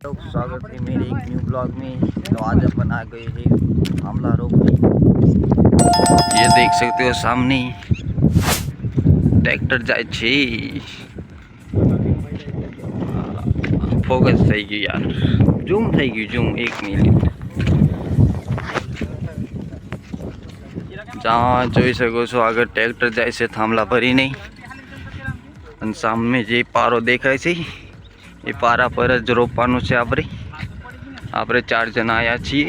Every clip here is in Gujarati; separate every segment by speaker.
Speaker 1: तो स्वागत है मेरे एक न्यू ब्लॉग में। तो आज अपन आ गए हैं थामला रोपनी। ये देख सकते हो सामने ट्रैक्टर जाए छे। फोकस થઈ ગયું યાર, ઝૂમ થઈ ગયું, ઝૂમ 1 મિનિટ। જ્યાં જોઈ શકો છો આગળ ટ્રેક્ટર જાય છે થાંભલા ભરીને, અને સામે જે પારો દેખાય છે એ પારા પર જ રોપવાનું છે। આપણે 4 જણા આવ્યા છીએ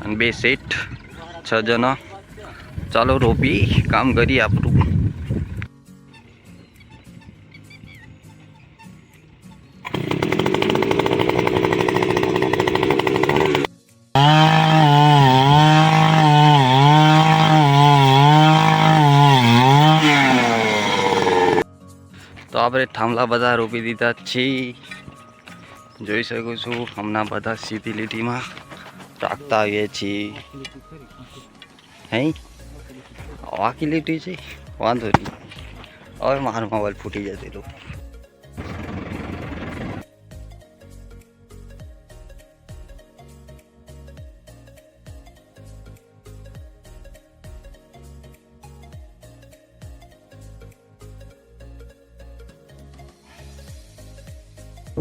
Speaker 1: અને 2 સેટ 6 જણા। ચાલો રોપી, કામ કરીએ આપણું। તો આપણે થાંભલા બધા રોપી દીધા છે, જોઈ શકો છો। હમણાં બધા સીધી લીટીમાં રાખતા આવીએ છીએ। હે આખી લીટી છે, વાંધો નહીં। હવે મારો મોબાઈલ ફૂટી જશે તો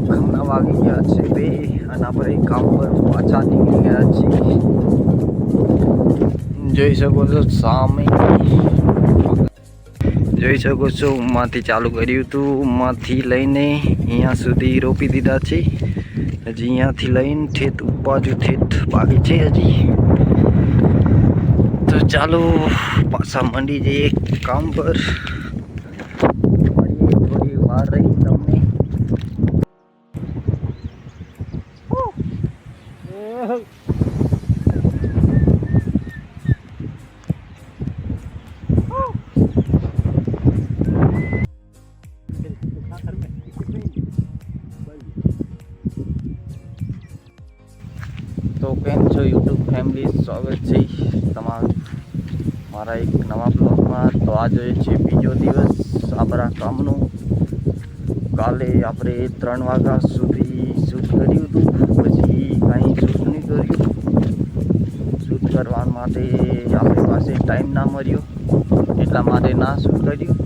Speaker 1: ઘણા વાગી ગયા છે 2 અને આપણે કામ પર પાછા નીકળી ગયા છીએ। જોઈ શકો છો સામે, જોઈ શકો છો ઉમાંથી ચાલુ કર્યું હતું। ઉમાંથી લઈને અહીંયા સુધી રોપી દીધા છે। હજી અહીંયાથી લઈને ઠેઠ બાજુ ઠેઠ બાકી છે હજી। તો ચાલો પાછા મંડી જઈએ કામ પર। થોડી વાર રહી તમને तो केम छो यूट्यूब फैमिली, स्वागत है તમારું મારા એક નવા બ્લોગમાં। તો આજે છે બીજો દિવસ આપણા કામનો। કાલે આપણે 3 વાગ્યા સુધી શૂટ કર્યું હતું, પછી કાંઈ શૂટ નહીં કર્યું। શૂટ કરવા માટે આપણી પાસે ટાઈમ ના મળ્યો, એટલા માટે ના શૂટ કર્યું।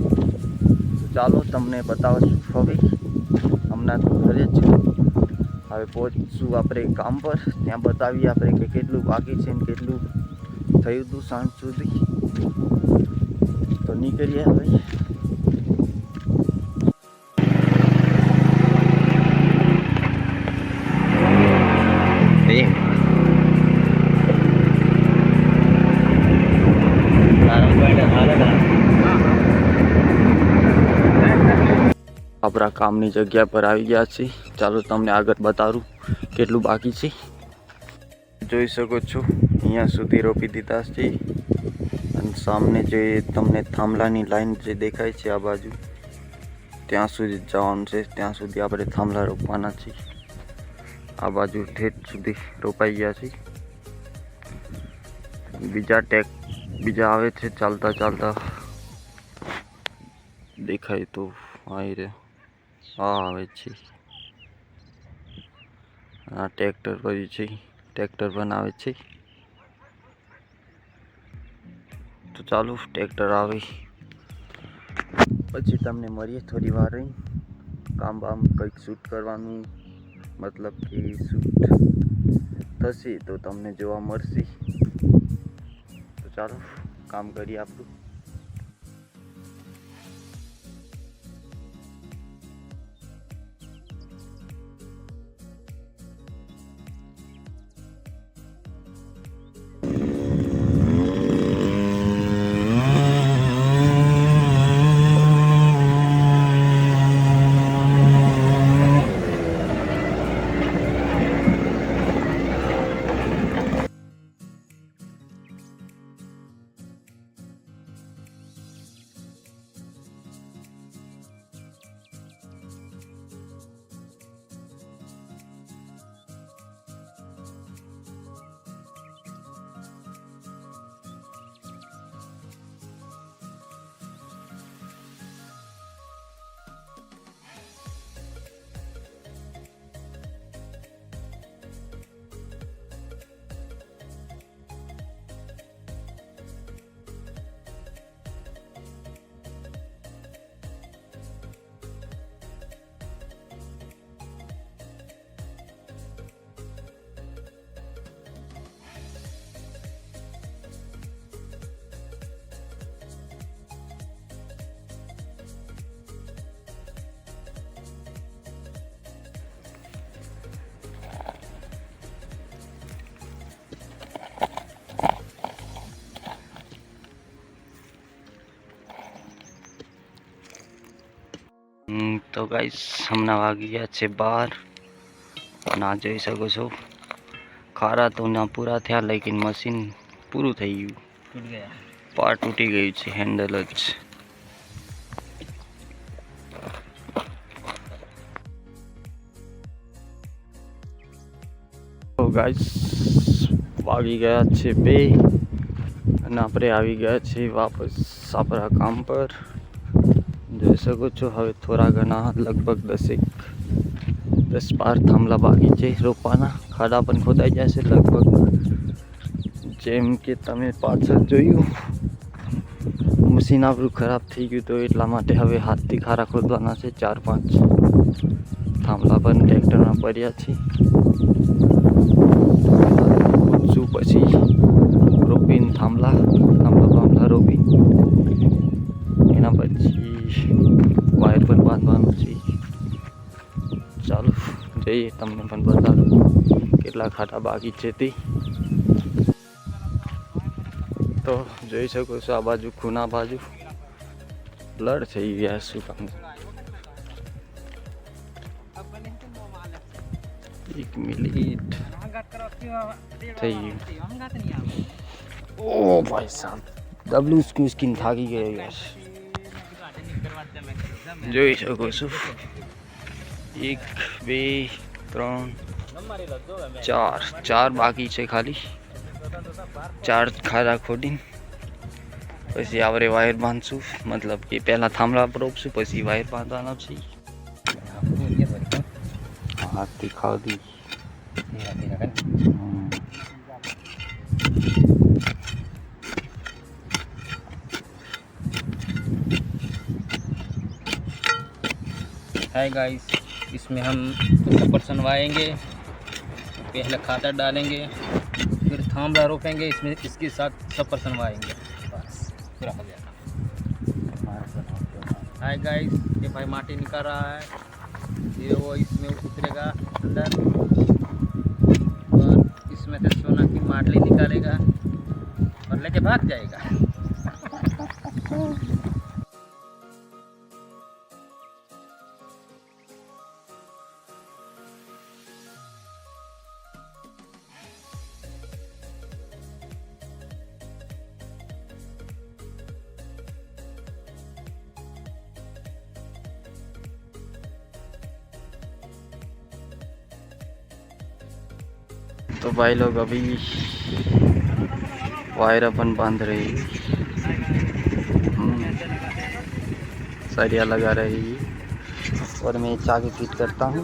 Speaker 1: તો ચાલો તમને બતાવશું। હવે હમણાં તો ઘરે જ છું, હવે પહોંચશું આપણે કામ પર। ત્યાં બતાવીએ આપણે કે કેટલું બાકી છે ને કેટલું થયું હતું સાંજ સુધી। તો નીકળીએ હવે। આપણા કામની જગ્યા પર આવી ગયા છે। ચાલો તમને આગળ બતાવું કેટલું બાકી છે। જોઈ શકો છો અહીંયા સુધી રોપી દીધા છે, અને સામે જે તમને થાંભલાની લાઈન જે દેખાય છે આ બાજુ, ત્યાં સુધી જવાનું છે। ત્યાં સુધી આપણે થાંભલા રોપવાના છે। આ બાજુ ઠેઠ સુધી રોપાઈ ગયા છે। બીજા આવે છે ચાલતા ચાલતા, દેખાય તો આવી રે આવે છે। આ ટ્રેક્ટર કર્યું છે, ટ્રેક્ટર બનાવે છે। તો ચાલો ટ્રેક્ટર આવે પછી તમને મળીએ થોડી વાર રહી। કામ બામ કંઈક શૂટ કરવાનું, મતલબ કે શૂટ થશે તો તમને જોવા મળશે। તો ચાલો કામ કરીએ આપણું। તો ગાઈસ હમણાં વાગી ગયા છે 12 અને આ જોઈ શકો છો ખારા તો ના પૂરા થયા લેકિન મશીન પૂરું થઈ ગયું, તૂટી ગયા, પાર્ટ તૂટી ગયું છે, હેન્ડલ જ. તો ગાઈસ વાગી ગયા છે 2 અને આપણે આવી ગયા છે વાપસ આપણા કામ પર. જોઈ શકો છો હવે થોડા ઘણા લગભગ 10-12 થાંભલા બાકી છે રોપવાના. ખાડા પણ ખોદાઈ જશે લગભગ. જેમ કે તમે પાછળ જોયું મશીન આપણું ખરાબ થઈ ગયું તો એટલા માટે હવે હાથથી ખાડા ખોદવાના છે. 4-5 થાંભલા પણ ટ્રેક્ટરમાં પડ્યા છે. ખોદશું પછી રોપીને થાંભલા રોપી એના પછી વાયર પણ બાંધવાનું છે. ચાલો જઈએ, તમને પણ બતાવું કેટલા ખાડા બાકી છે તે. તો જોઈ શકો છો આ બાજુ ખૂના બાજુ બ્લડ થઈ ગયા. શું કામ 1 મિનિટ થઈ ગયું. ઓ ભાઈ સાહેબ ડબલું સ્કીન થાકી ગયો યાર. જોઈ શકો છો 1 2 3 4 બાકી છે ખાલી. 4 ખાડા ખોડીને પછી આપણે વાયર બાંધશું, મતલબ કે પહેલાં થાંભલા પર રોપશું પછી વાયર બાંધવાનો છે. હાથથી ખાધી
Speaker 2: हाय गाइस, इसमें हम सपरसन वाएंगे, पहले खातर डालेंगे, फिर थांबला रोपेंगे, इसमें इसके साथ सपरसन वाएंगे, बस पूरा हो गया। हाय गाइस, ये भाई माटी निकाल रहा है, ये वो इसमें उतरेगा अंदर और इसमें से सोना की माटली निकालेगा और लेके भाग जाएगा.
Speaker 1: तो भाई लोग अभी वायर अपन बांध रहे हैं, सरिया लगा रही है और मैं चाके फिट करता हूँ.